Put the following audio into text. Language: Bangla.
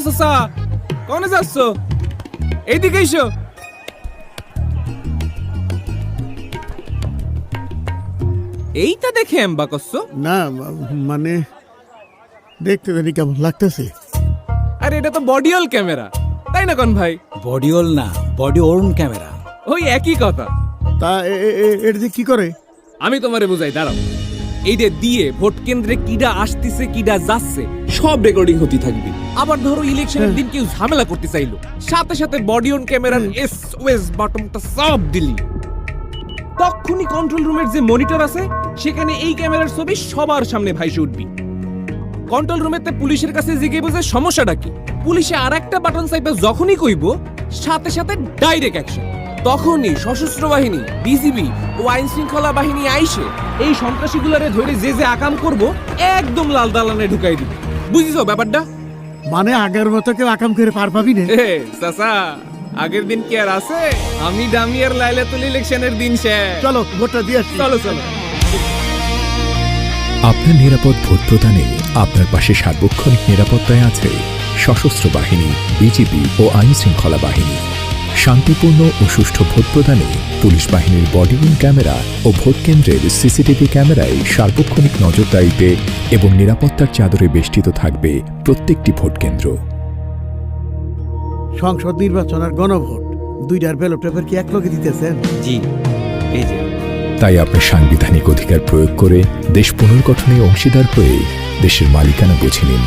চাচা কোনে যাচ্ছ? এইদিকে এসো। এইটা দেখে এম্বা করছো? না মানে দেখতে জানি কেমন লাগতেছে। আরে এটা তো বডিওল ক্যামেরা, তাই না কোন ভাই? বডিওল না, বডি ওর্ন ক্যামেরা। ওই একই কথা। তা এটা যে কি করে? আমি তোমারে বুঝাই, দাঁড়াও। এই যে দিয়ে ভোট কেন্দ্রে কিডা আসতেছে কিডা যাচ্ছে সব রেকর্ডিং হতে থাকবে। আবার ধরো ইলেকশনের দিন কেউ ঝামেলা করতে চাইলো, সাথে সাথে বডি অন ক্যামেরার এসওএস বাটনটা সব দিলি, তখনই কন্ট্রোল রুমের যে মনিটর আছে সেখানে এই ক্যামেরার ছবি সবার সামনে ভাইসে উঠবি। কন্ট্রোল রুমেতে পুলিশের কাছে জিজ্ঞেস বুঝে সমস্যাটা কি, পুলিশে আর একটা বাটন চাইবে যখনই কইব সাথে সাথে ডাইরেক্ট অ্যাকশন। তখনই সশস্ত্র বাহিনী, বিজিবি ও আইন শৃঙ্খলা বাহিনী আইসে এই সন্ত্রাসীগুলারে ধরে যে যে আকাম করব একদম লাল দালানে ঢুকাই দিবে। বুঝিছো ব্যাপারটা? মানে আগের মতো কেউ আকাম করে পার পাবি না। চাচা আগের দিন কি আর আছে? আমি ডামিয়ার লাইলাতুল ইলেকশনের দিন শেষ। চলো ভোটটা দিয়ে আসি। চলো চলো। আপনার নিরাপদ ভোট প্রদানে আপনার পাশে সার্বক্ষণিক নিরাপত্তায় আছে সশস্ত্র বাহিনী, বিজিবি ও আইন শৃঙ্খলা বাহিনী। শান্তিপূর্ণ ও সুষ্ঠু ভোট প্রদানে পুলিশ বাহিনীর বডিউন ক্যামেরা ও ভোট কেন্দ্রের সিসিটিভি ক্যামেরায় সার্বক্ষণিক নজরদারিতে এবং নিরাপত্তার চাদরে বেষ্টিত থাকবে প্রত্যেকটি ভোট কেন্দ্র। সংসদ নির্বাচন আর গণভোট দুইটার ব্যালট পেপার কি এক লগে দিতেছেন? জি, এই যে। তাই আপনার সাংবিধানিক অধিকার প্রয়োগ করে দেশ পুনর্গঠনে অংশীদার হয়ে দেশের মালিকানা বুঝে নিন।